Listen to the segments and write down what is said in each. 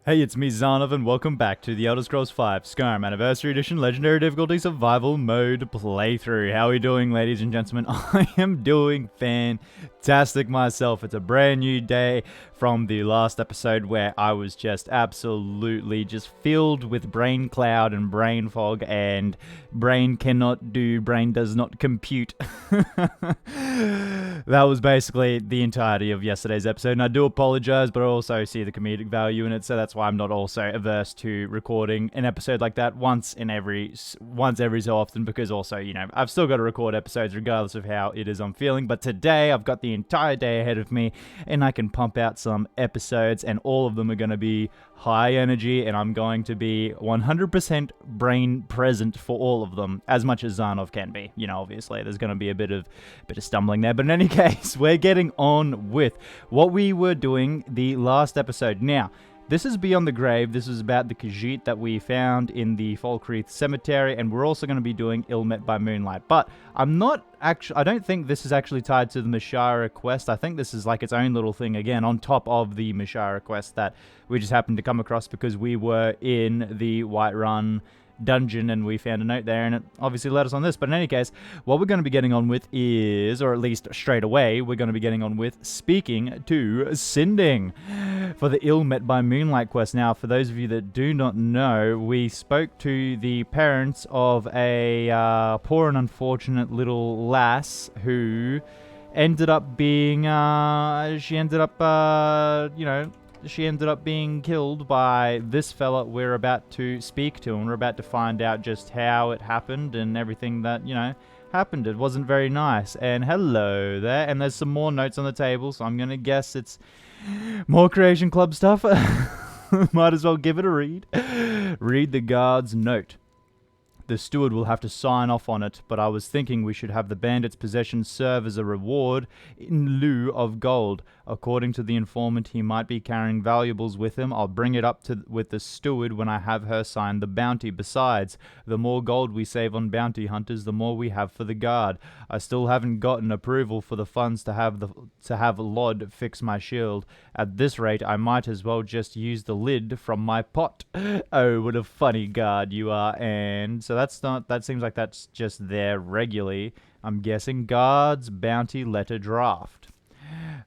Hey, it's me, Zanov, and welcome back to the Elder Scrolls V Skyrim Anniversary Edition Legendary Difficulty Survival Mode playthrough. How are we doing, ladies and gentlemen? I am doing fantastic myself. It's a brand new day from the last episode where I was just absolutely just filled with brain cloud and brain fog, and brain does not compute. That was basically the entirety of yesterday's episode, and I do apologize, but I also see the comedic value in it, so that's why I'm not also averse to recording an episode like that once every so often, because also, you know, I've still got to record episodes regardless of how it is I'm feeling. But today I've got the entire day ahead of me, and I can pump out some episodes, and all of them are going to be high energy, and I'm going to be 100% brain present for all of them, as much as Zanov can be. You know, obviously there's going to be a bit of stumbling there, but in any case, we're getting on with what we were doing the last episode. Now, this is Beyond the Grave. This is about the Khajiit that we found in the Falkreath Cemetery, and we're also going to be doing Ill Met by Moonlight. But I don't think this is actually tied to the Mishara quest. I think this is like its own little thing again on top of the Mishara quest that we just happened to come across because we were in the Whiterun dungeon and we found a note there, and it obviously led us on this. But in any case, what we're going to be getting on with is, or at least straight away, we're going to be getting on with speaking to Sinding for the Ill Met by Moonlight quest. Now, for those of you that do not know, we spoke to the parents of a poor and unfortunate little lass who ended up being, she ended up being killed by this fella we're about to speak to, and we're about to find out just how it happened and everything that, you know, happened. It wasn't very nice. And hello there. And there's some more notes on the table, so I'm going to guess it's more Creation Club stuff. Might as well give it a read. Read the guard's note. The steward will have to sign off on it, but I was thinking we should have the bandit's possessions serve as a reward in lieu of gold. According to the informant, he might be carrying valuables with him. I'll bring it up with the steward when I have her sign the bounty. Besides, the more gold we save on bounty hunters, the more we have for the guard. I still haven't gotten approval for the funds to have Lod fix my shield. At this rate, I might as well just use the lid from my pot. Oh, what a funny guard you are. And so that seems like that's just there regularly. I'm guessing guard's bounty letter draft.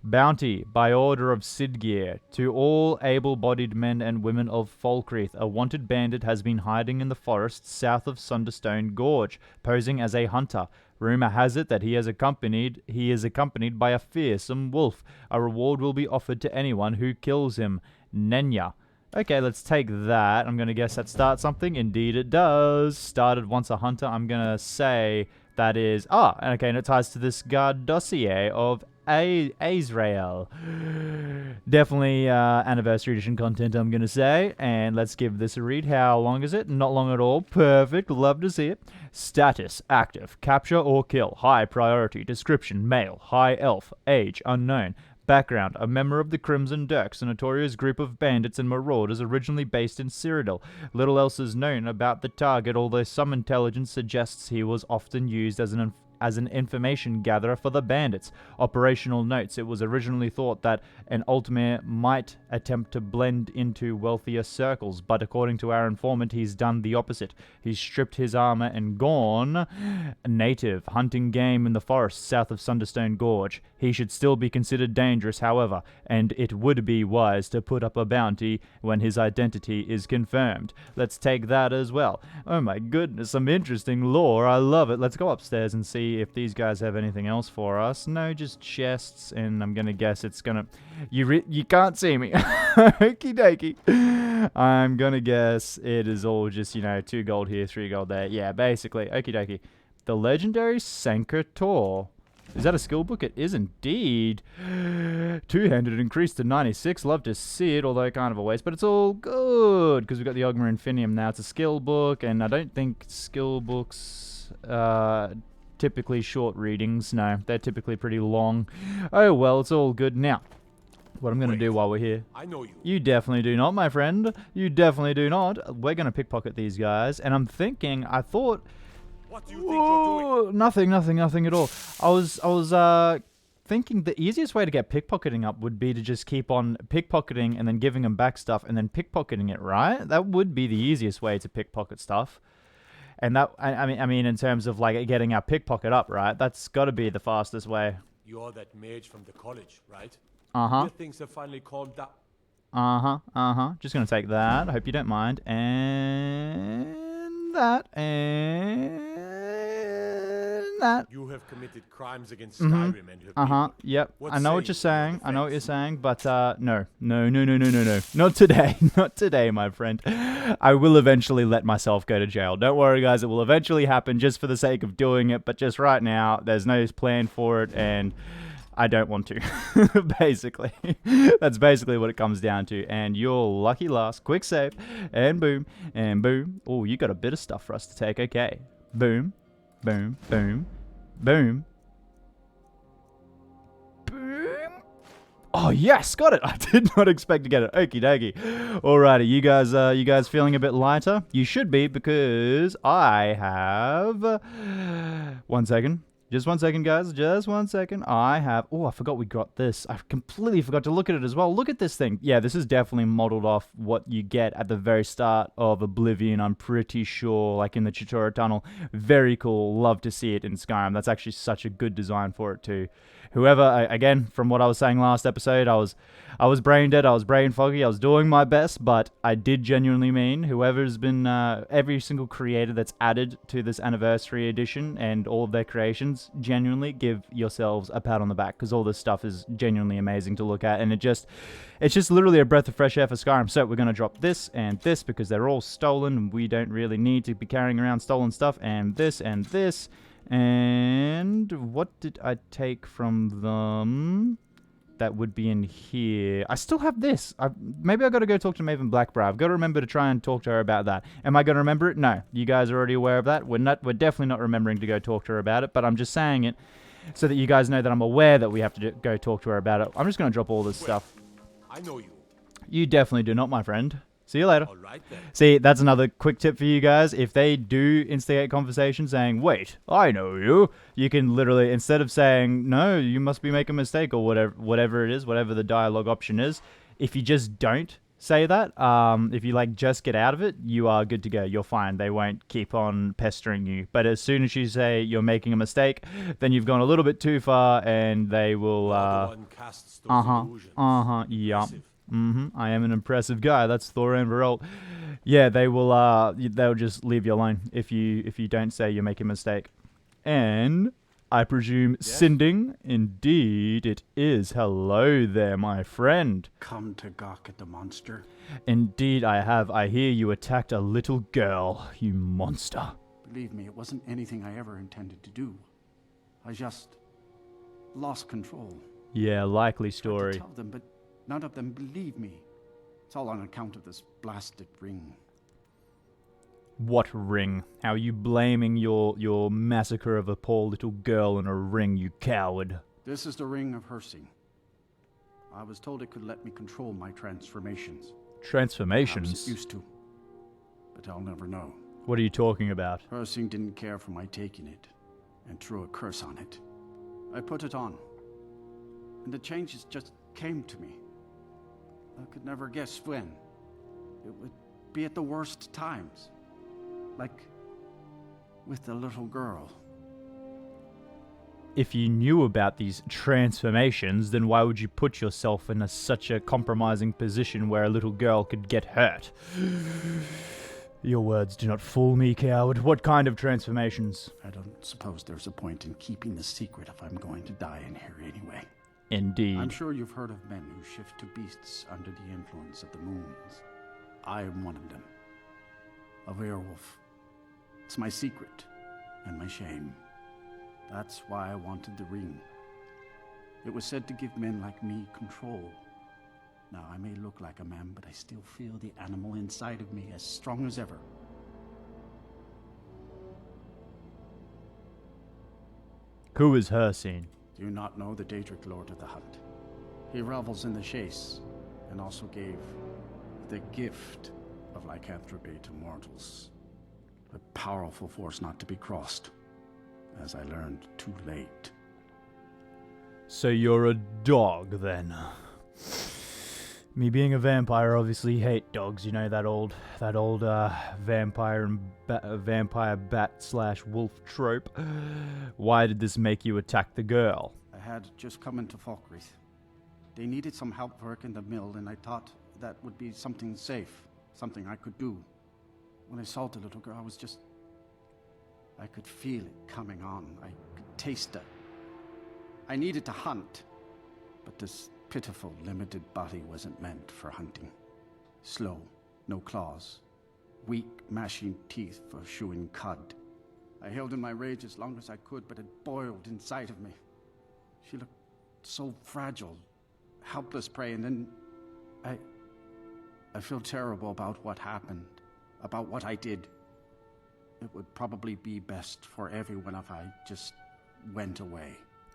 Bounty, by order of Sidgeir, to all able-bodied men and women of Falkreath, a wanted bandit has been hiding in the forest south of Sunderstone Gorge, posing as a hunter. Rumor has it that he is accompanied by a fearsome wolf. A reward will be offered to anyone who kills him. Nenya. Okay, let's take that. I'm going to guess that starts something. Indeed it does. Started once a hunter. I'm going to say that is... okay, and it ties to this guard dossier of Azrael. Definitely Anniversary Edition content, I'm going to say. And let's give this a read. How long is it? Not long at all. Perfect. Love to see it. Status, active. Capture or kill. High priority. Description, male. High elf. Age, unknown. Background, a member of the Crimson Dirks, a notorious group of bandits and marauders originally based in Cyrodiil. Little else is known about the target, although some intelligence suggests he was often used as an information gatherer for the bandits. Operational notes, it was originally thought that an Ultimate might attempt to blend into wealthier circles, but according to our informant, he's done the opposite. He's stripped his armor and gone native, hunting game in the forest south of Sunderstone Gorge. He should still be considered dangerous, however, and it would be wise to put up a bounty when his identity is confirmed. Let's take that as well. Oh my goodness, some interesting lore. I love it. Let's go upstairs and see if these guys have anything else for us. No, just chests, and I'm gonna guess it's gonna... You can't see me. Okie dokie. I'm gonna guess it is all just, you know, 2 gold here, 3 gold there. Yeah, basically. Okie dokie. The legendary Sanker Tor. Is that a skill book? It is indeed. Two-handed increased to 96. Love to see it, although kind of a waste. But it's all good, because we've got the Ogma Infinium now. It's a skill book, and I don't think skill books... typically short readings. No, they're typically pretty long. Oh well, it's all good. Now, what I'm going to do while we're here... I know you. You definitely do not, my friend. You definitely do not. We're going to pickpocket these guys, and I'm thinking, I thought... What do you think you're doing? Nothing at all. I was thinking the easiest way to get pickpocketing up would be to just keep on pickpocketing and then giving them back stuff and then pickpocketing it, right? That would be the easiest way to pickpocket stuff. And that, I mean, in terms of like getting our pickpocket up, right? That's got to be the fastest way. You're that mage from the college, right? Uh-huh. Your things have finally calmed down. Uh-huh. Just gonna take that. I hope you don't mind. And that. And that. You have committed crimes against Skyrim and her people. Yep. What I know say what you're you saying. in I know what you're defense? saying, but no. Not today. Not today, my friend. I will eventually let myself go to jail. Don't worry, guys. It will eventually happen just for the sake of doing it, but just right now, there's no plan for it, and I don't want to. Basically. That's basically what it comes down to. And your lucky last. Quick save. And boom. And boom. Oh, you got a bit of stuff for us to take. Okay. Boom. Boom. Boom. Boom. Boom. Oh, yes. Got it. I did not expect to get it. Okie dokie. Alrighty. You guys feeling a bit lighter? You should be, because I have... 1 second. Just 1 second, guys. Just 1 second. I have... Oh, I forgot we got this. I completely forgot to look at it as well. Look at this thing. Yeah, this is definitely modeled off what you get at the very start of Oblivion. I'm pretty sure, like in the Chitara Tunnel. Very cool. Love to see it in Skyrim. That's actually such a good design for it too. Whoever, again, from what I was saying last episode, I was brain dead, I was brain foggy, I was doing my best, but I did genuinely mean whoever's been, every single creator that's added to this Anniversary Edition and all of their creations, genuinely give yourselves a pat on the back, because all this stuff is genuinely amazing to look at, and it's just literally a breath of fresh air for Skyrim. So we're going to drop this and this, because they're all stolen, and we don't really need to be carrying around stolen stuff, and this and this. And what did I take from them that would be in here? I still have this. Maybe I got to go talk to Maven Blackbriar. I've got to remember to try and talk to her about that. Am I going to remember it? No. You guys are already aware of that. We're definitely not remembering to go talk to her about it, but I'm just saying it so that you guys know that I'm aware that we have to go talk to her about it. I'm just going to drop all this stuff. I know you. You definitely do not, my friend. See you later. All right, then. See, that's another quick tip for you guys. If they do instigate conversation saying, wait, I know you, you can literally, instead of saying, no, you must be making a mistake, or whatever it is, whatever the dialogue option is, if you just don't say that, if you like just get out of it, you are good to go. You're fine. They won't keep on pestering you. But as soon as you say you're making a mistake, then you've gone a little bit too far, and they will, yeah. I am an impressive guy. That's Thorin Veralt. Yeah, they will. They'll just leave you alone if you don't say you're making a mistake. And I presume Sinding. Indeed, it is. Hello there, my friend. Come to gawk at the monster? Indeed, I have. I hear you attacked a little girl, you monster. Believe me, it wasn't anything I ever intended to do. I just lost control. Yeah, likely Tried story. to tell them, but none of them believe me. It's all on account of this blasted ring. What ring? How are you blaming your massacre of a poor little girl in a ring, you coward? This is the ring of Hircine. I was told it could let me control my transformations. I Transformations? was used to, but I'll never know. What are you talking about? Hircine didn't care for my taking it, and threw a curse on it. I put it on, and the changes just came to me. I could never guess when. It would be at the worst times. Like with the little girl. If you knew about these transformations, then why would you put yourself in such a compromising position where a little girl could get hurt? Your words do not fool me, coward. What kind of transformations? I don't suppose there's a point in keeping the secret if I'm going to die in here anyway. Indeed. I'm sure you've heard of men who shift to beasts under the influence of the moons. I am one of them. A werewolf. It's my secret and my shame. That's why I wanted the ring. It was said to give men like me control. Now, I may look like a man, but I still feel the animal inside of me as strong as ever. Who is Hircine? Do you not know the Daedric Lord of the Hunt? He revels in the chase, and also gave the gift of lycanthropy to mortals. A powerful force not to be crossed, as I learned too late. So you're a dog, then. Me being a vampire, obviously hate dogs. You know that old vampire and vampire bat/wolf trope. Why did this make you attack the girl? I had just come into Falkreath. They needed some help working the mill, and I thought that would be something safe, something I could do. When I saw the little girl, I could feel it coming on. I could taste it. I needed to hunt, but this pitiful, limited body wasn't meant for hunting. Slow, no claws, weak, mashing teeth for chewing cud. I held in my rage as long as I could, but it boiled inside of me. She looked so fragile, helpless prey, and then I feel terrible about what happened, about what I did. It would probably be best for everyone if I just went away.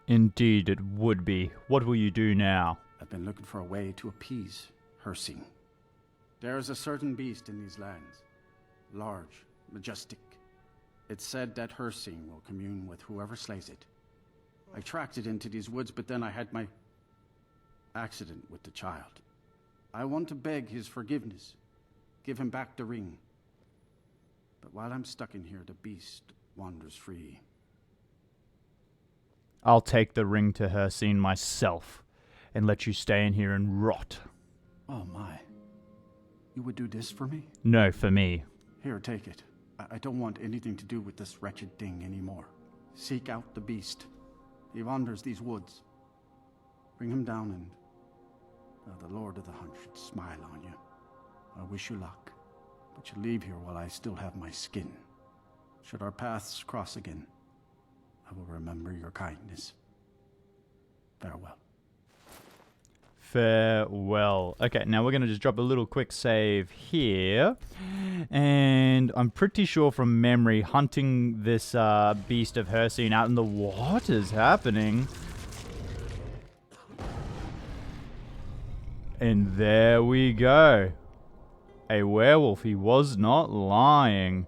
Indeed it would be. What will you do now? I've been looking for a way to appease Hircine. There is a certain beast in these lands. Large, majestic. It's said that Hircine will commune with whoever slays it. I tracked it into these woods, but then I had my accident with the child. I want to beg his forgiveness. Give him back the ring. But while I'm stuck in here, the beast wanders free. I'll take the ring to Hircine myself, and let you stay in here and rot. Oh my. You would do this for me? No, for me. Here, take it. I don't want anything to do with this wretched thing anymore. Seek out the beast. He wanders these woods. Bring him down and the Lord of the Hunt should smile on you. I wish you luck, but you leave here while I still have my skin. Should our paths cross again, I will remember your kindness. Farewell. Farewell. Okay, now we're going to just drop a little quick save here. And I'm pretty sure from memory, hunting this beast of Hircine out in the... What is happening? And there we go. A werewolf. He was not lying.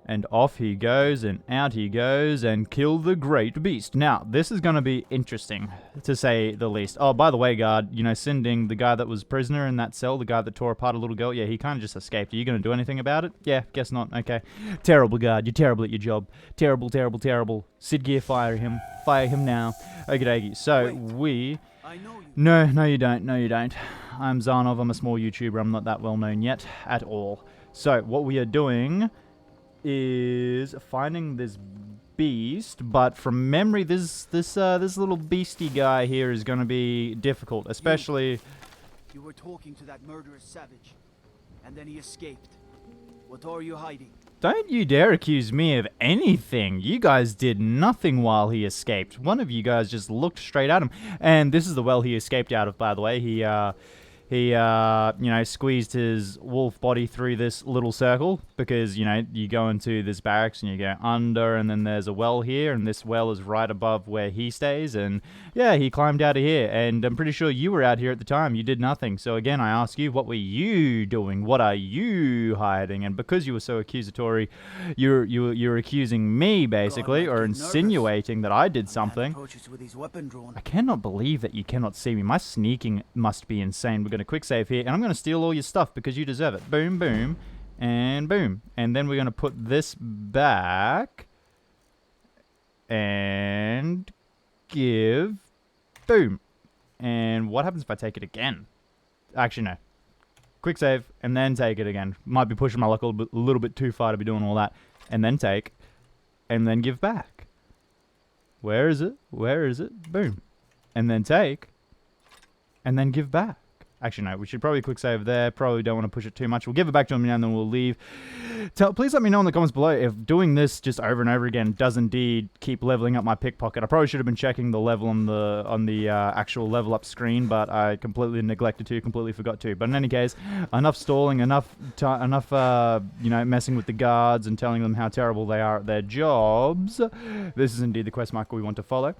And off he goes, and out he goes, and kill the great beast. Now, this is going to be interesting, to say the least. Oh, by the way, guard, you know, Sinding, the guy that was prisoner in that cell, the guy that tore apart a little girl, yeah, he kind of just escaped. Are you going to do anything about it? Yeah, guess not. Okay. Terrible, guard. You're terrible at your job. Terrible, terrible, terrible. Sid Gear, fire him. Fire him now. Okie dokie. So, Wait, I know you. No, you don't. No, you don't. I'm Zarnov. I'm a small YouTuber. I'm not that well known yet at all. So, what we are doing is finding this beast, but from memory, this little beastie guy here is going to be difficult, especially... You were talking to that murderous savage, and then he escaped. What are you hiding? Don't you dare accuse me of anything. You guys did nothing while he escaped. One of you guys just looked straight at him, and this is the well he escaped out of, by the way. He you know, squeezed his wolf body through this little circle because, you know, you go into this barracks and you go under, and then there's a well here, and this well is right above where he stays, and yeah, he climbed out of here, and I'm pretty sure you were out here at the time. You did nothing. So again, I ask you, what were you doing? What are you hiding? And because you were so accusatory, you're accusing me, basically, or insinuating that I did something. I cannot believe that you cannot see me. My sneaking must be insane. We're going to quick save here, and I'm going to steal all your stuff because you deserve it. Boom, boom, and boom. And then we're going to put this back and give boom. And what happens if I take it again? Actually, no. Quick save and then take it again. Might be pushing my luck a little bit too far to be doing all that. And then take and then give back. Where is it? Where is it? Boom. And then take and then give back. Actually, no, we should probably quick save there. Probably don't want to push it too much. We'll give it back to him now, and then we'll leave. Please let me know in the comments below if doing this just over and over again does indeed keep leveling up my pickpocket. I probably should have been checking the level on the actual level up screen, but I completely neglected to, completely forgot to. But in any case, enough stalling, enough you know, messing with the guards and telling them how terrible they are at their jobs. This is indeed the quest marker we want to follow.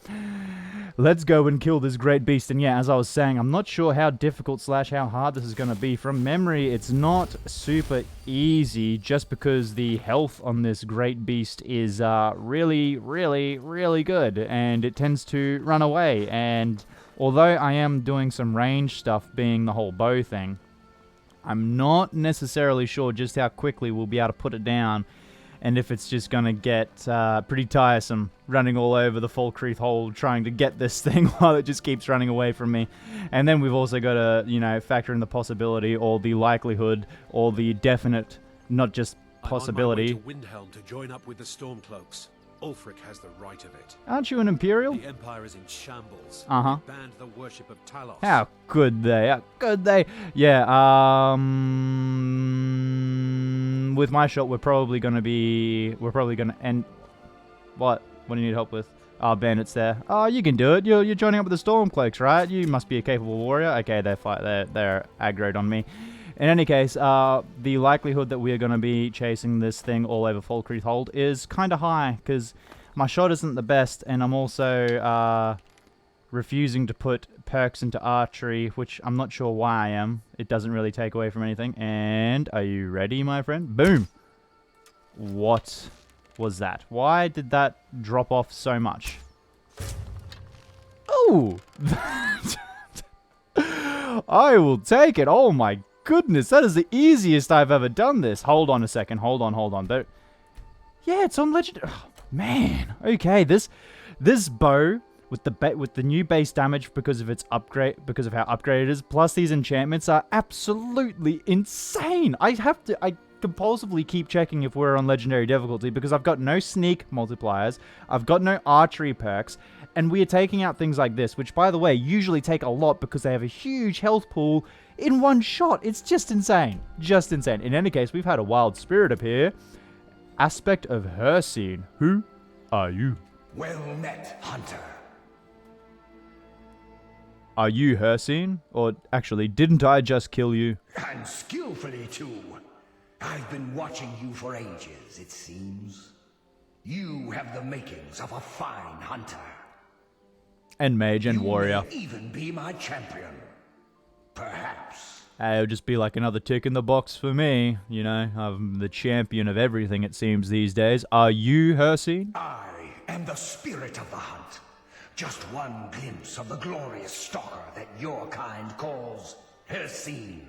let's go and kill this great beast. And yeah, as I was saying, I'm not sure how difficult / how hard this is going to be. From memory, it's not super easy just because the health on this great beast is really, really, really good. And it tends to run away. And although I am doing some range stuff, being the whole bow thing, I'm not necessarily sure just how quickly we'll be able to put it down. And if it's just going to get pretty tiresome running all over the Falkreath Hold trying to get this thing while it just keeps running away from me. And then we've also got to, you know, factor in the possibility or the likelihood or the definite, not just possibility. I'm on my way to Windhelm to join up with the Stormcloaks. Ulfric has the right of it. Aren't you an Imperial? The Empire is in shambles. Uh-huh. They banned the worship of Talos. How could they? How could they? Yeah, with my shot, we're probably going to end... What? What do you need help with? Oh, bandits there. Oh, you can do it. You're joining up with the Stormcloaks, right? You must be a capable warrior. Okay, they're aggroed on me. In any case, the likelihood that we are going to be chasing this thing all over Falkreath Hold is kind of high, because my shot isn't the best, and I'm also refusing to put perks into archery, which I'm not sure why I am. It doesn't really take away from anything. And are you ready, my friend? Boom! What was that? Why did that drop off so much? Oh! I will take it. Oh my goodness, that is the easiest I've ever done this. Hold on a second. Hold on. There. Yeah, it's on legend. Oh, man. Okay, this bow with the new base damage because of its upgrade, because of how upgraded it is, plus these enchantments are absolutely insane. I compulsively keep checking if we're on legendary difficulty because I've got no sneak multipliers, I've got no archery perks, and we are taking out things like this, which by the way usually take a lot because they have a huge health pool in one shot. It's just insane. Just insane. In any case, we've had a wild spirit appear. Aspect of Hircine. Who are you? Well met, hunter. Are you Hircine? Or actually, didn't I just kill you? And skillfully too. I've been watching you for ages, it seems. You have the makings of a fine hunter. And mage and warrior. You may even be my champion. Perhaps. It'll just be like another tick in the box for me. You know, I'm the champion of everything, it seems, these days. Are you Hircine? I am the spirit of the hunt. Just one glimpse of the glorious stalker that your kind calls Hircine.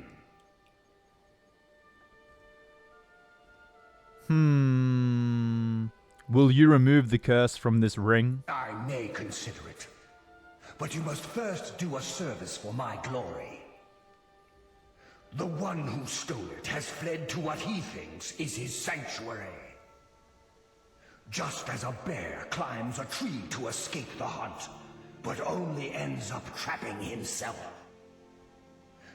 Will you remove the curse from this ring? I may consider it. But you must first do a service for my glory. The one who stole it has fled to what he thinks is his sanctuary. Just as a bear climbs a tree to escape the hunt, but only ends up trapping himself.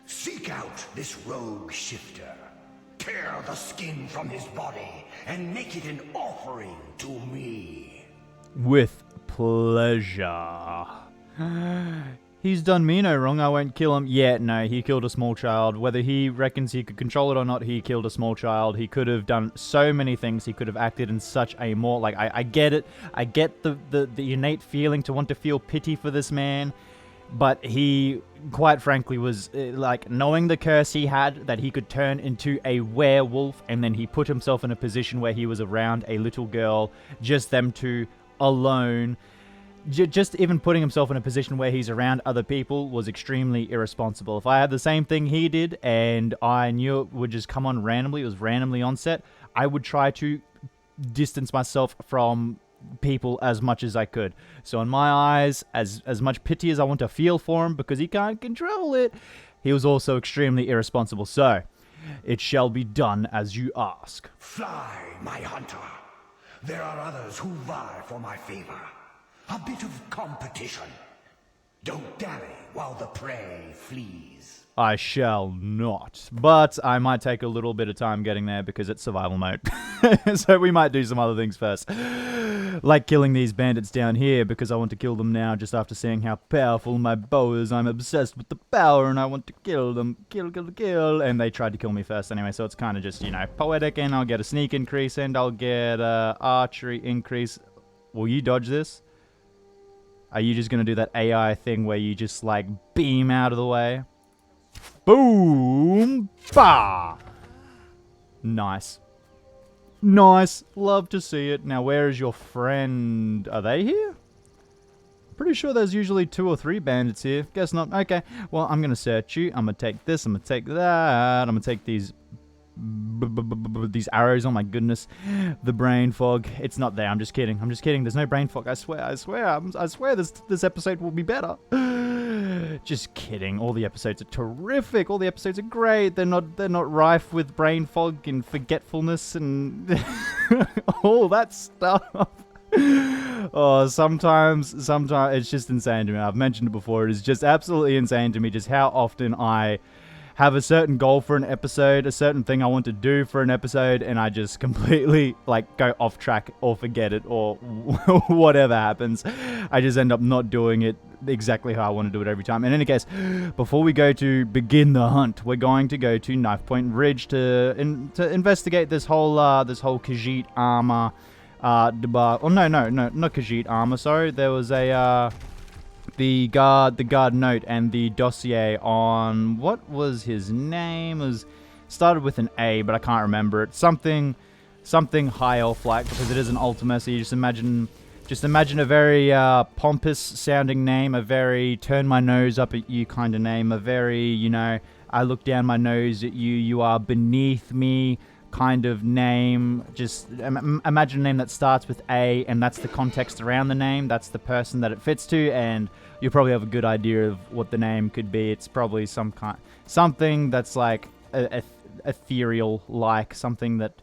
Seek out this rogue shifter. Tear the skin from his body and make it an offering to me. With pleasure. He's done me no wrong, I won't kill him. Yeah, no, he killed a small child. Whether he reckons he could control it or not, he killed a small child. He could have done so many things. He could have acted in such a more, like, I get it. I get the innate feeling to want to feel pity for this man. But he, quite frankly, was, like, knowing the curse he had, that he could turn into a werewolf, and then he put himself in a position where he was around a little girl, just them two, alone. Just even putting himself in a position where he's around other people was extremely irresponsible. If I had the same thing he did, and I knew it would just come on randomly, it was randomly on set, I would try to distance myself from people as much as I could. So in my eyes, as much pity as I want to feel for him because he can't control it, he was also extremely irresponsible. So it shall be done as you ask. Fly, my hunter. There are others who vie for my favor. A bit of competition. Don't dally while the prey flees. I shall not. But I might take a little bit of time getting there because it's survival mode. So we might do some other things first. Like killing these bandits down here because I want to kill them now just after seeing how powerful my bow is. I'm obsessed with the power and I want to kill them. Kill. And they tried to kill me first anyway, so it's kind of just, you know, poetic, and I'll get a sneak increase and I'll get a archery increase. Will you dodge this? Are you just going to do that AI thing where you just, like, beam out of the way? Boom! Bah! Nice. Nice. Love to see it. Now, where is your friend? Are they here? Pretty sure there's usually 2 or 3 bandits here. Guess not. Okay. Well, I'm going to search you. I'm going to take this. I'm going to take that. I'm going to take these arrows. Oh my goodness. The brain fog. It's not there. I'm just kidding. I'm just kidding. There's no brain fog. I swear. I swear this episode will be better. Just kidding. All the episodes are terrific. All the episodes are great. They're not rife with brain fog and forgetfulness and all that stuff. Oh, sometimes it's just insane to me. I've mentioned it before. It is just absolutely insane to me just how often I have a certain goal for an episode, a certain thing I want to do for an episode, and I just completely, like, go off track or forget it or whatever happens. I just end up not doing it exactly how I want to do it every time. In any case, before we go to begin the hunt, we're going to go to Knife Point Ridge to investigate this whole Khajiit armor debacle. Oh, no, not Khajiit armor, sorry. There was the guard note and the dossier on, what was his name? It was started with an A, but I can't remember it. Something high elf like, because it is an Ultima, so you just imagine a very pompous sounding name, a very turn my nose up at you kind of name, a very, you know, I look down my nose at you, you are beneath me kind of name. Just imagine a name that starts with A, and that's the context around the name, that's the person that it fits to, and you probably have a good idea of what the name could be. It's probably something that's like ethereal, like something that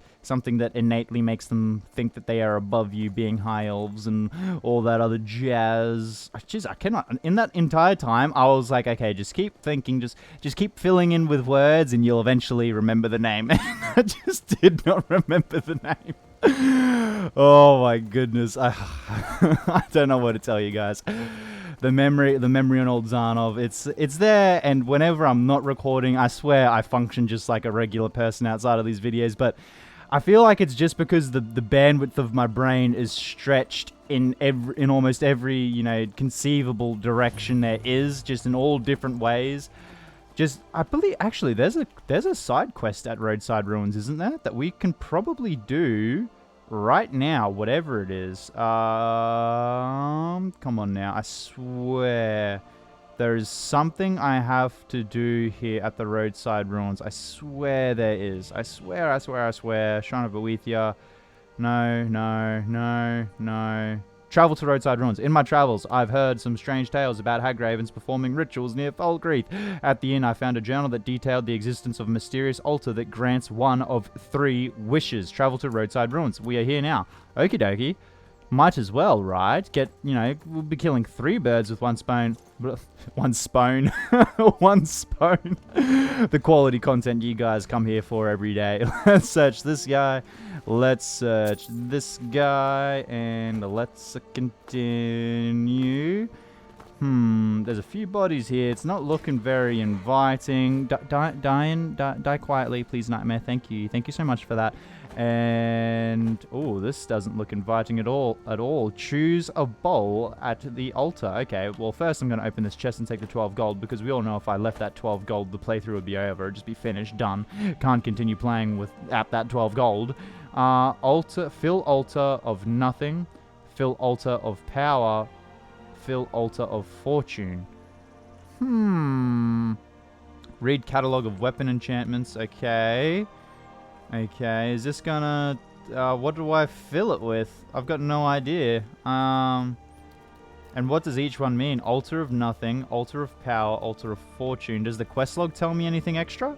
innately makes them think that they are above you, being high elves and all that other jazz. Jeez, I cannot. In that entire time, I was like, okay, just keep thinking, just keep filling in with words, and you'll eventually remember the name. I just did not remember the name. Oh my goodness, I don't know what to tell you guys. The memory on old Zarnov, it's there, and whenever I'm not recording, I swear I function just like a regular person outside of these videos, but I feel like it's just because the bandwidth of my brain is stretched in almost every, you know, conceivable direction there is, just in all different ways. Just, I believe, actually, there's a side quest at Roadside Ruins, isn't there, that we can probably do right now, whatever it is. Come on now, I swear there is something I have to do here at the Roadside Ruins. I swear there is. I swear. Shrine of Boethia. No. Travel to Roadside Ruins. In my travels, I've heard some strange tales about Hagravens performing rituals near Falkreath. At the inn, I found a journal that detailed the existence of a mysterious altar that grants one of 3 wishes. Travel to Roadside Ruins. We are here now. Okie dokie. Might as well, right? We'll be killing 3 birds with one stone. One stone. One stone. The quality content you guys come here for every day. Let's search this guy. Let's search this guy. And let's continue. There's a few bodies here. It's not looking very inviting. Die quietly, please, Nightmare. Thank you. Thank you so much for that. And oh, this doesn't look inviting at all. Choose a bowl at the altar. Okay, well, first I'm going to open this chest and take the 12 gold, because we all know if I left that 12 gold, the playthrough would be over. It'd just be finished, done. Can't continue playing without that 12 gold. Altar, fill altar of nothing, fill altar of power, fill altar of fortune. Read catalog of weapon enchantments. Okay, is this gonna... what do I fill it with? I've got no idea. And what does each one mean? Altar of nothing, altar of power, altar of fortune. Does the quest log tell me anything extra?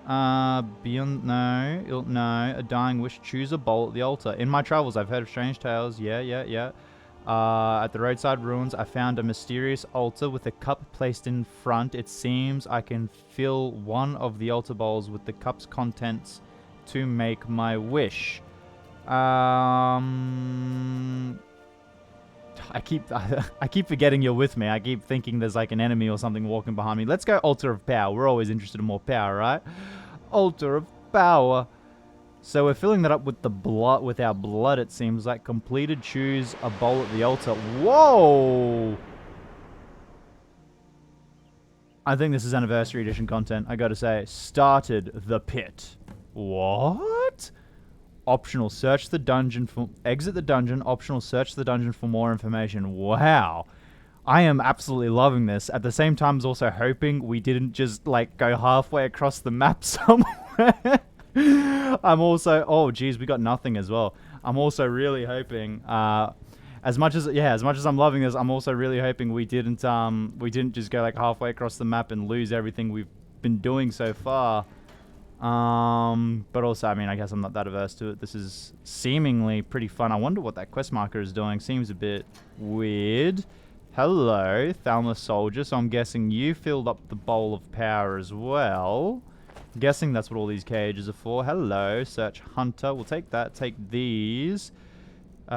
Beyond... No. A dying wish. Choose a bowl at the altar. In my travels, I've heard of strange tales. Yeah. At the Roadside Ruins, I found a mysterious altar with a cup placed in front. It seems I can fill one of the altar bowls with the cup's contents to make my wish. I keep forgetting you're with me. I keep thinking there's like an enemy or something walking behind me. Let's go altar of power. We're always interested in more power, right? Altar of power. So we're filling that up with the blood, with our blood, it seems like. Completed, choose a bowl at the altar. Whoa! I think this is Anniversary Edition content, I gotta say. Started the pit. What? Optional, search the dungeon for... Exit the dungeon. Optional, search the dungeon for more information. Wow. I am absolutely loving this. At the same time, I was also hoping we didn't just, like, go halfway across the map somewhere. I'm also... Oh, geez, we got nothing as well. I'm also really hoping... As much as I'm loving this, I'm also really hoping we didn't just go, like, halfway across the map and lose everything we've been doing so far. But also, I mean, I guess I'm not that averse to it. This is seemingly pretty fun. I wonder what that quest marker is doing. Seems a bit weird. Hello, Thalma Soldier. So I'm guessing you filled up the bowl of power as well. I'm guessing that's what all these cages are for. Hello, Search Hunter. We'll take that. Take these. Take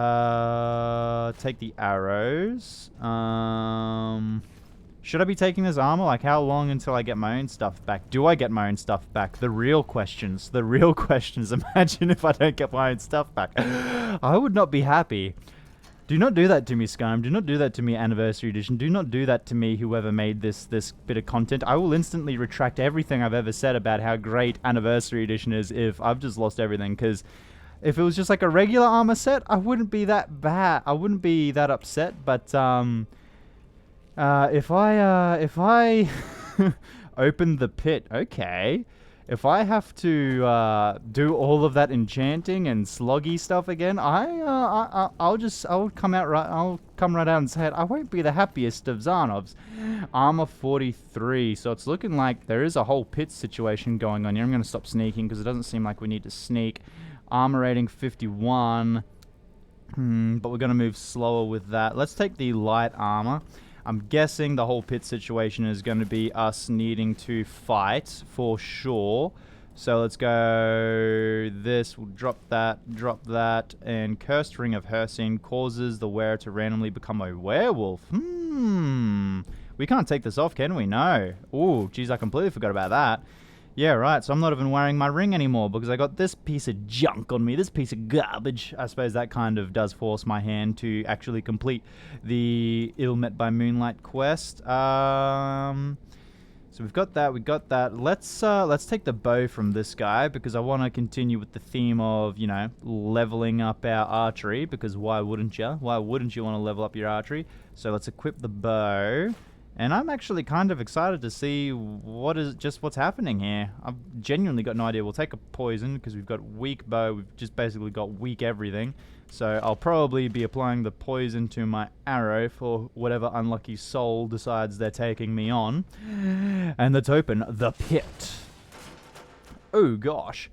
the arrows. Should I be taking this armor? Like, how long until I get my own stuff back? Do I get my own stuff back? The real questions. The real questions. Imagine if I don't get my own stuff back. I would not be happy. Do not do that to me, Skyrim. Do not do that to me, Anniversary Edition. Do not do that to me, whoever made this bit of content. I will instantly retract everything I've ever said about how great Anniversary Edition is if I've just lost everything. Because if it was just like a regular armor set, I wouldn't be that bad. I wouldn't be that upset. But if I open the pit, okay. If I have to do all of that enchanting and sloggy stuff again, I'll come right out and say it. I won't be the happiest of Zarnovs. Armor 43, so it's looking like there is a whole pit situation going on here. I'm going to stop sneaking because it doesn't seem like we need to sneak. Armor rating 51, but we're going to move slower with that. Let's take the light armor. I'm guessing the whole pit situation is going to be us needing to fight for sure. So let's go this, we'll drop that, and Cursed Ring of Hircine causes the wearer to randomly become a werewolf. We can't take this off, can we? No. Ooh, geez, I completely forgot about that. Yeah, right, so I'm not even wearing my ring anymore because I got this piece of junk on me, this piece of garbage. I suppose that kind of does force my hand to actually complete the Ill Met by Moonlight quest. So we've got that, Let's take the bow from this guy because I want to continue with the theme of, you know, leveling up our archery, because why wouldn't you? Why wouldn't you want to level up your archery? So let's equip the bow. And I'm actually kind of excited to see what's happening here. I've genuinely got no idea. We'll take a poison because we've got weak bow. We've just basically got weak everything. So I'll probably be applying the poison to my arrow for whatever unlucky soul decides they're taking me on. And let's open the pit. Oh gosh.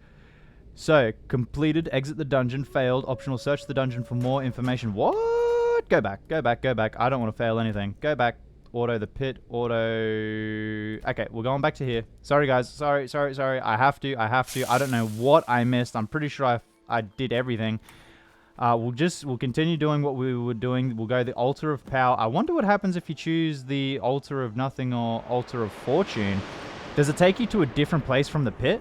So, completed, exit the dungeon, failed, optional, search the dungeon for more information. What? Go back. I don't want to fail anything. Go back. Auto the pit, auto... Okay, we're going back to here. Sorry, guys. Sorry. I have to. I don't know what I missed. I'm pretty sure I did everything. We'll continue doing what we were doing. We'll go the Altar of Power. I wonder what happens if you choose the Altar of Nothing or Altar of Fortune. Does it take you to a different place from the pit?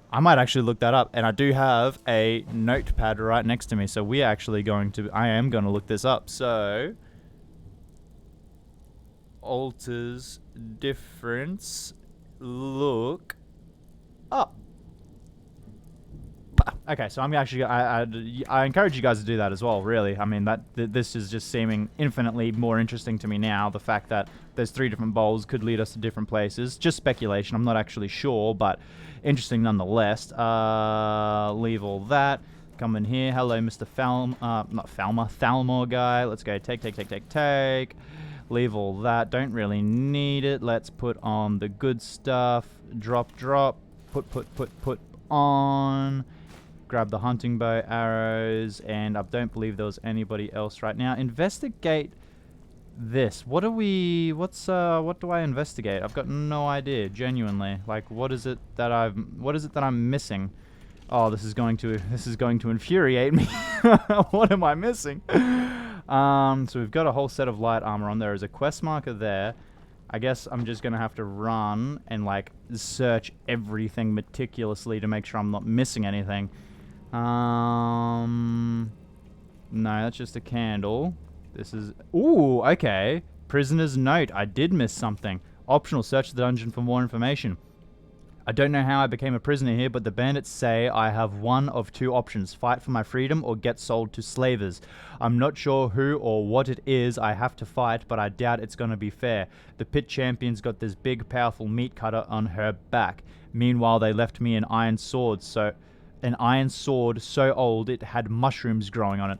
I might actually look that up. And I do have a notepad right next to me. So I am going to look this up. So... altars difference look up. Okay, so I'm actually I encourage you guys to do that as well, really. I mean, this is just seeming infinitely more interesting to me now. The fact that there's 3 different bowls could lead us to different places. Just speculation. I'm not actually sure, but interesting nonetheless. Leave all that. Come in here. Hello, Mr. Thalmor guy. Let's go take. Leave all that. Don't really need it. Let's put on the good stuff. Drop. Put on. Grab the hunting bow, arrows, and I don't believe there was anybody else right now. Investigate this. What do I investigate? I've got no idea, genuinely. Like, what is it that I'm missing? Oh, this is going to infuriate me. What am I missing? So we've got a whole set of light armor on. There is a quest marker there. I guess I'm just going to have to run and, like, search everything meticulously to make sure I'm not missing anything. No, that's just a candle. This is... Ooh, okay. Prisoner's note. I did miss something. Optional, search the dungeon for more information. I don't know how I became a prisoner here, but the bandits say I have one of two options: fight for my freedom or get sold to slavers. I'm not sure who or what it is I have to fight, but I doubt it's going to be fair. The pit champion's got this big, powerful meat cutter on her back. Meanwhile, they left me an iron sword so old it had mushrooms growing on it.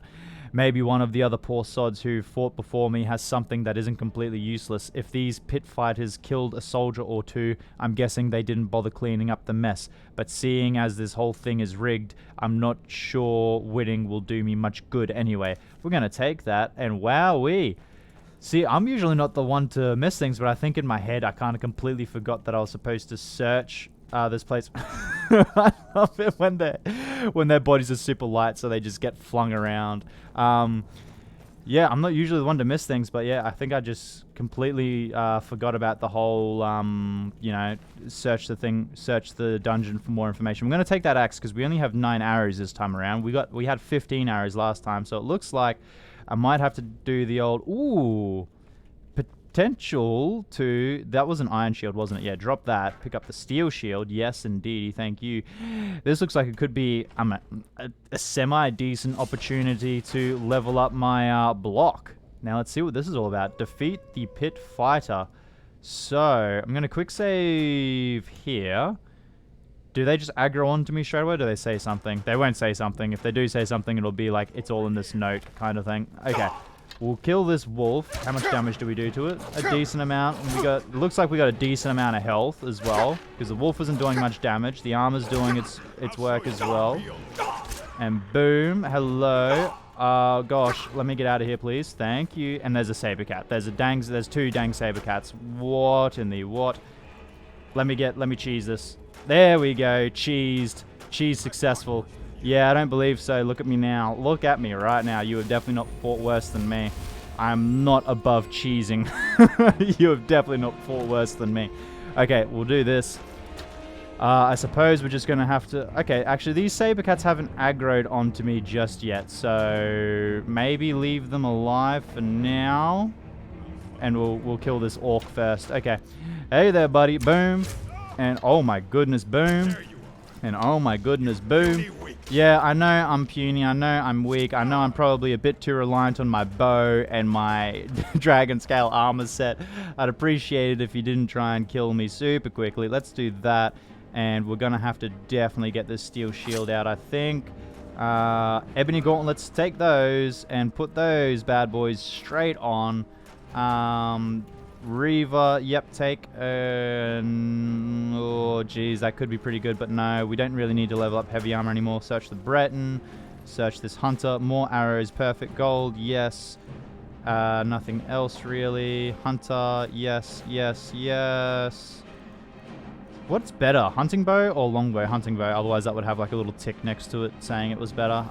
Maybe one of the other poor sods who fought before me has something that isn't completely useless. If these pit fighters killed a soldier or two, I'm guessing they didn't bother cleaning up the mess. But seeing as this whole thing is rigged, I'm not sure winning will do me much good anyway. We're going to take that, and wowee. See, I'm usually not the one to miss things, but I think in my head I kind of completely forgot that I was supposed to search this place. I love it when their bodies are super light, so they just get flung around. Yeah, I'm not usually the one to miss things, but yeah, I think I just completely forgot about the whole, you know, search the dungeon for more information. I'm going to take that axe because we only have 9 arrows this time around. We had 15 arrows last time, so it looks like I might have to do the old... Ooh... Potential to... That was an iron shield, wasn't it? Yeah, drop that. Pick up the steel shield. Yes, indeed. Thank you. This looks like it could be a semi-decent opportunity to level up my block. Now, let's see what this is all about. Defeat the pit fighter. So, I'm going to quick save here. Do they just aggro onto me straight away, or do they say something? They won't say something. If they do say something, it'll be like, it's all in this note kind of thing. Okay. We'll kill this wolf. How much damage do we do to it? A decent amount. And it looks like we got a decent amount of health as well, because the wolf isn't doing much damage. The armor's doing its work as well. And boom. Hello. Gosh, let me get out of here, please. Thank you. And there's a saber cat. There's two dang saber cats. What in the what? Let me cheese this. There we go. Cheesed. Cheese successful. Yeah, I don't believe so. Look at me now. Look at me right now. You have definitely not fought worse than me. I'm not above cheesing. You have definitely not fought worse than me. Okay, we'll do this. I suppose we're just going to have to... Okay, actually, these saber cats haven't aggroed onto me just yet. So maybe leave them alive for now. And we'll kill this orc first. Okay. Hey there, buddy. Boom. And oh my goodness, boom. And oh my goodness, boom. Yeah, I know I'm puny, I know I'm weak, I know I'm probably a bit too reliant on my bow and my dragon scale armor set. I'd appreciate it if you didn't try and kill me super quickly. Let's do that, and we're gonna have to definitely get this steel shield out, I think. Ebony gauntlets, take those, and put those bad boys straight on. Reaver, yep, take, oh geez, that could be pretty good, but no, we don't really need to level up heavy armor anymore. Search the Breton, search this hunter, more arrows, perfect, gold, yes, nothing else really. Hunter, yes, yes, yes. What's better, hunting bow or longbow? Hunting bow, otherwise that would have like a little tick next to it saying it was better.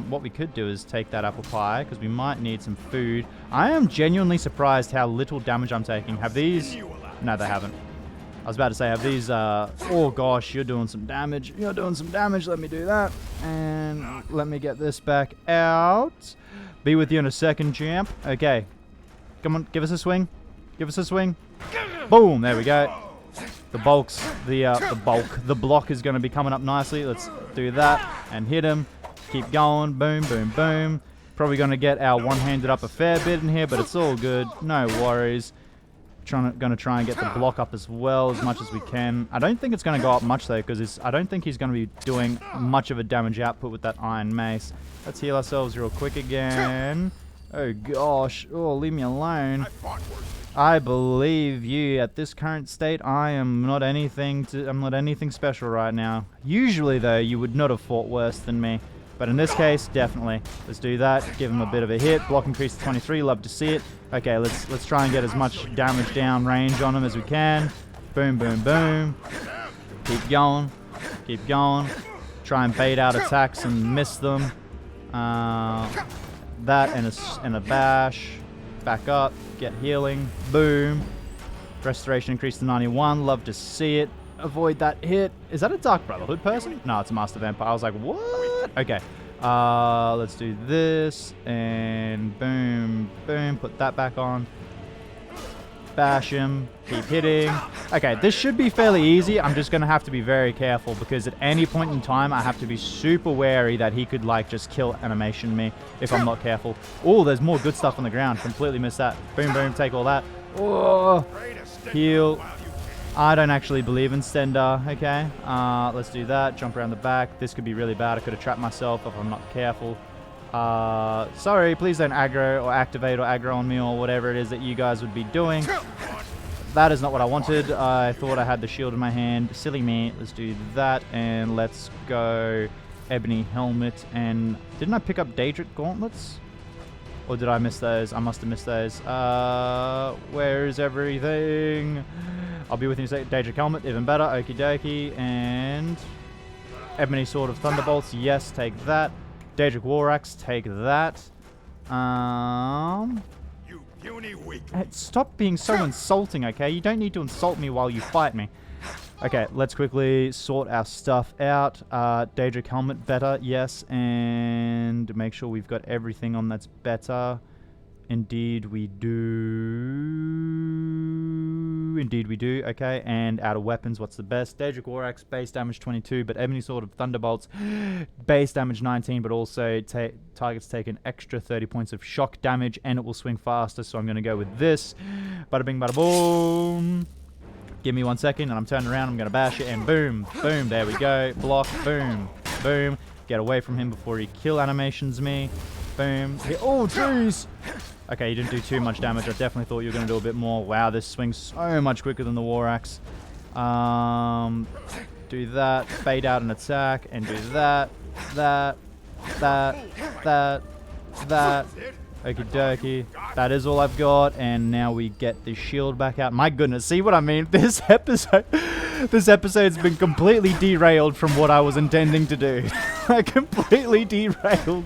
What we could do is take that apple pie, because we might need some food. I am genuinely surprised how little damage I'm taking. Have these... No, they haven't. I was about to say, have these... Oh gosh, you're doing some damage. You're doing some damage, let me do that. And let me get this back out. Be with you in a second, champ. Okay. Come on, give us a swing. Give us a swing. Boom, there we go. The block is going to be coming up nicely. Let's do that and hit him. Keep going. Boom, boom, boom. Probably going to get our one-handed up a fair bit in here, but it's all good. No worries. Going to try and get the block up as well as much as we can. I don't think it's going to go up much though, because I don't think he's going to be doing much of a damage output with that iron mace. Let's heal ourselves real quick again. Oh gosh. Oh, leave me alone. I believe you. At this current state, I'm not anything special right now. Usually, though, you would not have fought worse than me. But in this case, definitely. Let's do that. Give him a bit of a hit. Block increase to 23. Love to see it. Okay, let's try and get as much damage down range on him as we can. Boom, boom, boom. Keep going. Keep going. Try and bait out attacks and miss them. That and a bash. Back up. Get healing. Boom. Restoration increased to 91. Love to see it. Avoid that hit. Is that a Dark Brotherhood person? No, it's a Master Vampire. I was like, what? Okay. Let's do this. And boom, boom. Put that back on. Bash him. Keep hitting. Okay, this should be fairly easy. I'm just going to have to be very careful because at any point in time, I have to be super wary that he could, like, just kill animation me if I'm not careful. Oh, there's more good stuff on the ground. Completely missed that. Boom, boom. Take all that. Oh, heal. I don't actually believe in Stender. Okay, let's do that. Jump around the back. This could be really bad. I could have trapped myself if I'm not careful. Sorry, please don't aggro or activate or aggro on me or whatever it is that you guys would be doing. That is not what I wanted. I thought I had the shield in my hand. Silly me. Let's do that, and let's go Ebony Helmet. And didn't I pick up Daedric Gauntlets? Or did I miss those? I must have missed those. Where is everything? I'll be with you in a second. Daedric Helmet, even better. Okie dokie. And Ebony Sword of Thunderbolts. Yes, take that. Daedric War Axe, take that. You puny weak. Stop being so insulting, okay? You don't need to insult me while you fight me. Okay, let's quickly sort our stuff out. Daedric Helmet, better, yes. And make sure we've got everything on that's better. Indeed we do. Indeed we do. Okay, and out of weapons, what's the best? Daedric War Axe, base damage 22, but Ebony Sword of Thunderbolts, base damage 19, but also targets take an extra 30 points of shock damage, and it will swing faster, so I'm going to go with this. Bada bing, bada boom. Give me 1 second, and I'm turning around, I'm going to bash it, and boom, boom, there we go. Block, boom, boom. Get away from him before he kill animations me. Boom. Oh, jeez. Okay, you didn't do too much damage. I definitely thought you were going to do a bit more. Wow, this swings so much quicker than the War Axe. Do that. Fade out an attack. And do that. That. Okie dokie. That is all I've got. And now we get the shield back out. My goodness, see what I mean? This episode's been completely derailed from what I was intending to do. Completely derailed.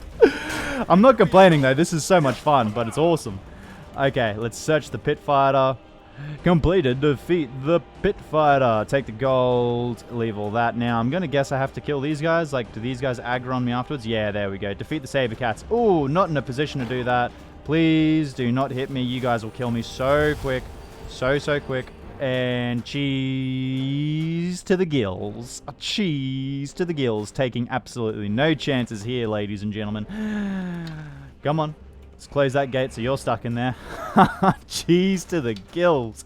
I'm not complaining though, this is so much fun, but it's awesome. Okay, let's search the pit fighter. Completed, defeat the pit fighter. Take the gold, leave all that. Now, I'm gonna guess I have to kill these guys. Like, do these guys aggro on me afterwards? Yeah, there we go. Defeat the saber cats. Ooh, not in a position to do that. Please do not hit me. You guys will kill me so quick. So quick. And cheese to the gills. Cheese to the gills. Taking absolutely no chances here, ladies and gentlemen. Come on. Let's close that gate so you're stuck in there. Cheese to the gills.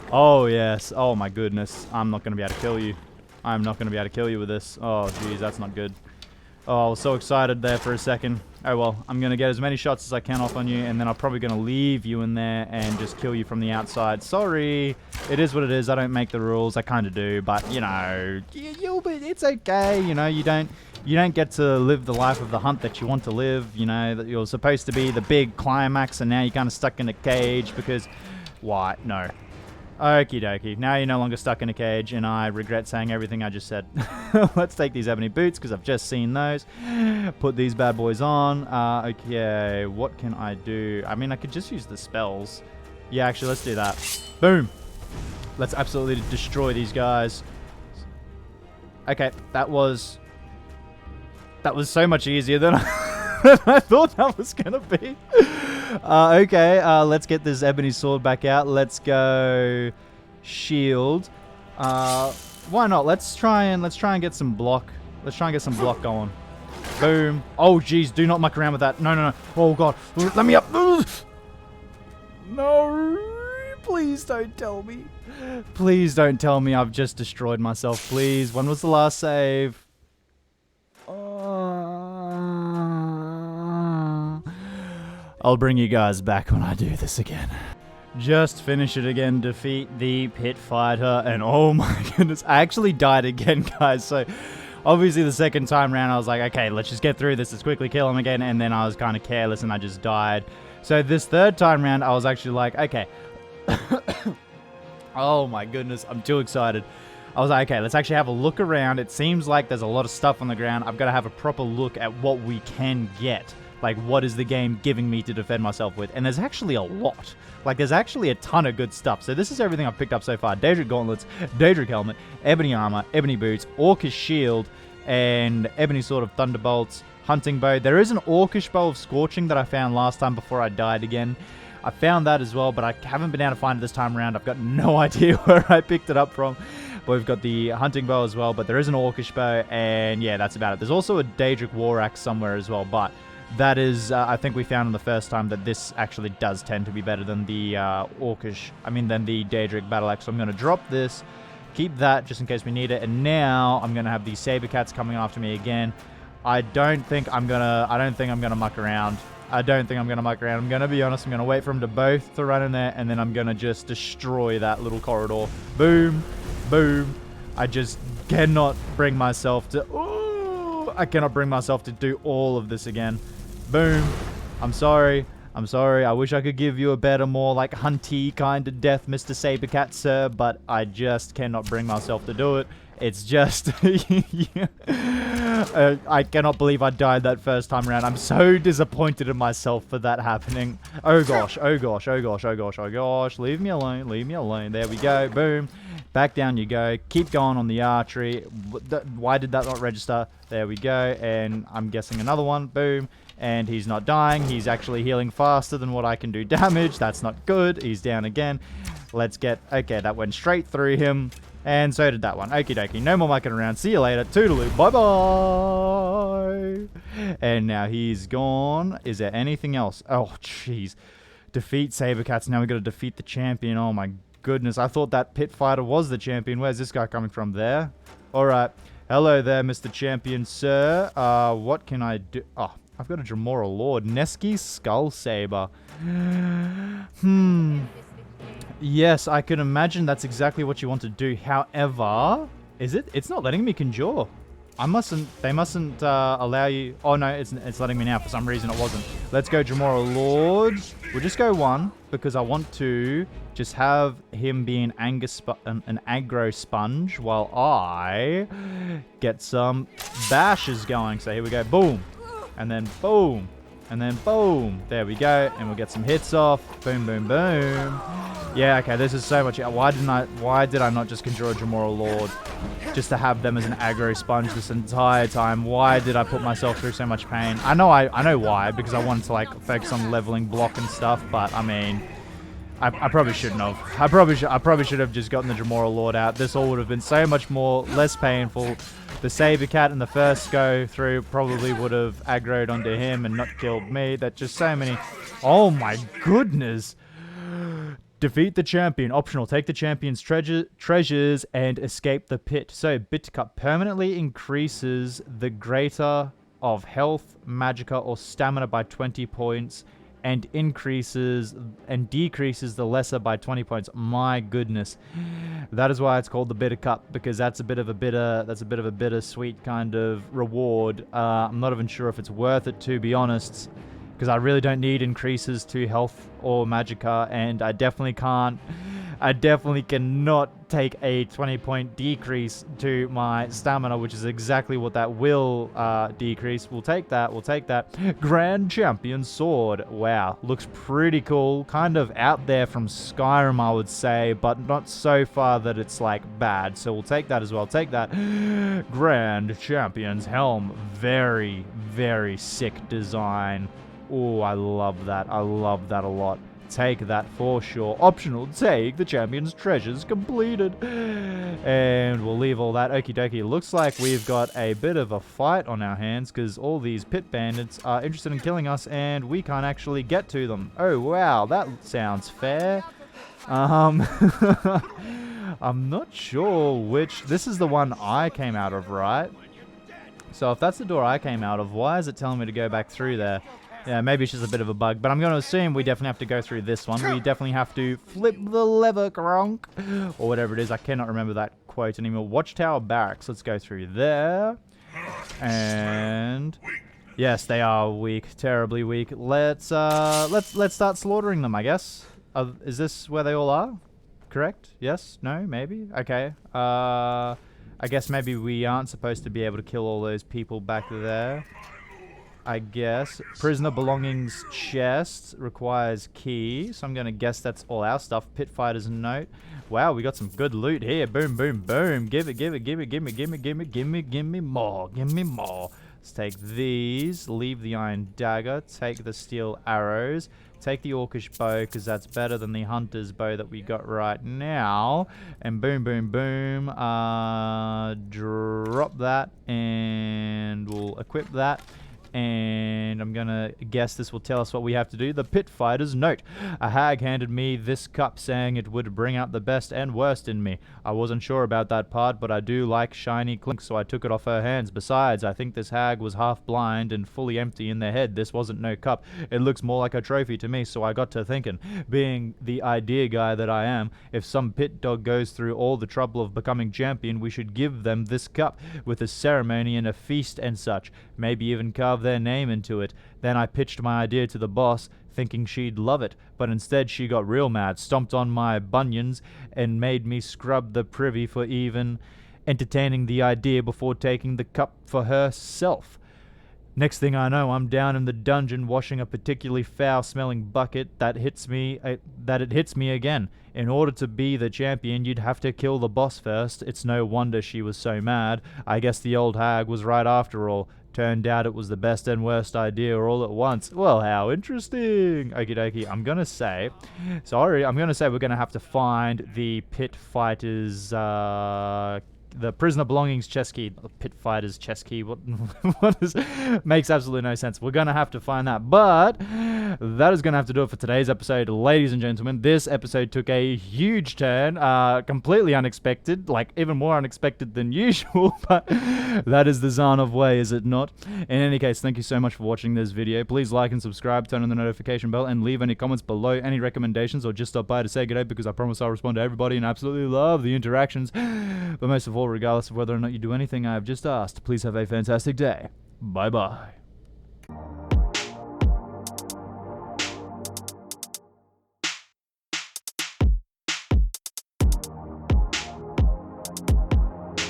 Oh, yes. Oh, my goodness. I'm not going to be able to kill you. I'm not going to be able to kill you with this. Oh, jeez. That's not good. Oh, I was so excited there for a second. Oh well, I'm going to get as many shots as I can off on you, and then I'm probably going to leave you in there and just kill you from the outside. Sorry. It is what it is. I don't make the rules. I kind of do, but, you know, it's okay. You know, you don't get to live the life of the hunt that you want to live. You know, that you're supposed to be the big climax, and now you're kind of stuck in a cage because... Why? No. Okie dokie. Now you're no longer stuck in a cage, and I regret saying everything I just said. Let's take these ebony boots, because I've just seen those. Put these bad boys on. Okay, what can I do? I mean, I could just use the spells. Yeah, actually, let's do that. Boom. Let's absolutely destroy these guys. Okay, that was so much easier than I thought that was going to be. Okay, let's get this ebony sword back out. Let's go shield. Why not? Let's try and get some block. Let's try and get some block going. Boom. Oh, jeez. Do not muck around with that. No. Oh, God. Let me up. No. Please don't tell me. Please don't tell me I've just destroyed myself. Please. When was the last save? I'll bring you guys back when I do this again. Just finish it again, defeat the pit fighter, and oh my goodness, I actually died again, guys. So obviously the second time round I was like, okay, let's just get through this, let's quickly kill him again, and then I was kind of careless and I just died. So this third time round I was actually like, okay. Oh my goodness, I'm too excited. I was like, okay, let's actually have a look around. It seems like there's a lot of stuff on the ground. I've got to have a proper look at what we can get. Like, what is the game giving me to defend myself with? And there's actually a lot. Like, there's actually a ton of good stuff. So this is everything I've picked up so far. Daedric Gauntlets, Daedric Helmet, Ebony Armor, Ebony Boots, Orcish Shield, and Ebony Sword of Thunderbolts, Hunting Bow. There is an Orcish Bow of Scorching that I found last time before I died again. I found that as well, but I haven't been able to find it this time around. I've got no idea where I picked it up from. But we've got the Hunting Bow as well, but there is an Orcish Bow, and yeah, that's about it. There's also a Daedric War Axe somewhere as well, but that is, I think we found in the first time that this actually does tend to be better than the than the Daedric Battle Axe. So I'm going to drop this, keep that just in case we need it, and now I'm going to have these Saber Cats coming after me again. I don't think I'm gonna muck around. I'm gonna be honest. I'm gonna wait for them to both to run in there, and then I'm gonna just destroy that little corridor. Boom, boom. I just cannot bring myself to. I cannot bring myself to do all of this again. Boom. I'm sorry. I wish I could give you a better, more like hunty kind of death, Mr. Sabercat, sir, but I just cannot bring myself to do it. It's just... I cannot believe I died that first time around. I'm so disappointed in myself for that happening. Oh gosh. Leave me alone. There we go. Boom. Back down you go. Keep going on the archery. Why did that not register? There we go. And I'm guessing another one. Boom. And he's not dying. He's actually healing faster than what I can do damage. That's not good. He's down again. Let's get... Okay, that went straight through him. And so did that one. Okie dokie. No more mucking around. See you later. Toodaloo. Bye-bye. And now he's gone. Is there anything else? Oh, jeez. Defeat Sabercats. Now we got to defeat the champion. Oh, my goodness. I thought that pit fighter was the champion. Where's this guy coming from? There? Alright. Hello there, Mr. Champion, sir. What can I do? Oh, I've got a Dremora Lord. Neski Skull Saber. Yes, I can imagine that's exactly what you want to do. However, is it? It's not letting me conjure. They mustn't allow you. Oh no, it's letting me now. For some reason it wasn't. Let's go Dremora Lord. We'll just go one because I want to just have him be an aggro sponge while I get some bashes going. So here we go. Boom. And then boom. And then boom. There we go. And we'll get some hits off. Boom, boom, boom. Yeah, okay, this is so much. Why did I not just conjure a Dremora Lord just to have them as an aggro sponge this entire time? Why did I put myself through so much pain? I know why, because I wanted to like focus on leveling block and stuff, but I mean, I probably shouldn't have. I probably should have just gotten the Dremora Lord out. This all would have been so much less painful. The Saber Cat in the first go through probably would have aggroed onto him and not killed me. That's just so many. Oh my goodness. Defeat the champion. Optional. Take the champion's treasures and escape the pit. So, Bit Cup permanently increases the greater of health, magicka, or stamina by 20 points and decreases the lesser by 20 points. My goodness. That is why it's called the Bitter Cup, because that's a bit of a bittersweet kind of reward. I'm not even sure if it's worth it, to be honest, because I really don't need increases to health or magicka, and I definitely cannot take a 20-point decrease to my stamina, which is exactly what that will decrease. We'll take that. Grand Champion Sword. Wow, looks pretty cool. Kind of out there from Skyrim, I would say, but not so far that it's like bad. So we'll take that as well. Take that. Grand Champion's Helm. Very, very sick design. Oh, I love that. I love that a lot. Take that for sure. Optional, take the champion's treasures completed. And we'll leave all that. Okie dokie. Looks like we've got a bit of a fight on our hands because all these pit bandits are interested in killing us and we can't actually get to them. Oh, wow. That sounds fair. I'm not sure which... This is the one I came out of, right? So if that's the door I came out of, why is it telling me to go back through there? Yeah, maybe it's just a bit of a bug, but I'm going to assume we definitely have to go through this one. We definitely have to flip the lever, Gronk, or whatever it is. I cannot remember that quote anymore. Watchtower Barracks. Let's go through there. And yes, they are weak, terribly weak. Let's start slaughtering them, I guess. Is this where they all are? Correct? Yes? No? Maybe? Okay. I guess maybe we aren't supposed to be able to kill all those people back there. I guess. Prisoner belongings chest requires key, so I'm gonna guess that's all our stuff. Pit fighter's note. Wow, we got some good loot here. Boom, boom, boom. Give it, give it, give it, give me, give me, give me, give me, give me more, give me more. Let's take these. Leave the iron dagger. Take the steel arrows. Take the orcish bow, because that's better than the hunter's bow that we got right now. And boom, boom, boom. Drop that, and we'll equip that. And I'm gonna guess this will tell us what we have to do. The pit fighter's note. A hag handed me this cup saying it would bring out the best and worst in me. I wasn't sure about that part, but I do like shiny clink, so I took it off her hands. Besides, I think this hag was half blind and fully empty in the head. This wasn't no cup. It looks more like a trophy to me, so I got to thinking, being the idea guy that I am, if some pit dog goes through all the trouble of becoming champion, we should give them this cup with a ceremony and a feast and such. Maybe even carve their name into it. Then I pitched my idea to the boss, thinking she'd love it, but instead she got real mad, stomped on my bunions, and made me scrub the privy for even entertaining the idea before taking the cup for herself. Next thing I know, I'm down in the dungeon washing a particularly foul-smelling bucket that it hits me again. In order to be the champion, you'd have to kill the boss first. It's no wonder she was so mad. I guess the old hag was right after all. Turned out it was the best and worst idea all at once. Well, how interesting. Okie dokie. I'm going to say we're going to have to find the pit fighters, the prisoner belongings chest key. The pit fighter's chest key. What makes absolutely no sense. We're going to have to find that. But that is going to have to do it for today's episode, ladies and gentlemen. This episode took a huge turn, completely unexpected, like even more unexpected than usual, but that is the Zarnov way, is it not? In any case, thank you so much for watching this video. Please like and subscribe, turn on the notification bell, and leave any comments below, any recommendations, or just stop by to say good day, because I promise I'll respond to everybody and absolutely love the interactions. But most of all, regardless of whether or not you do anything I have just asked, please have a fantastic day. Bye-bye.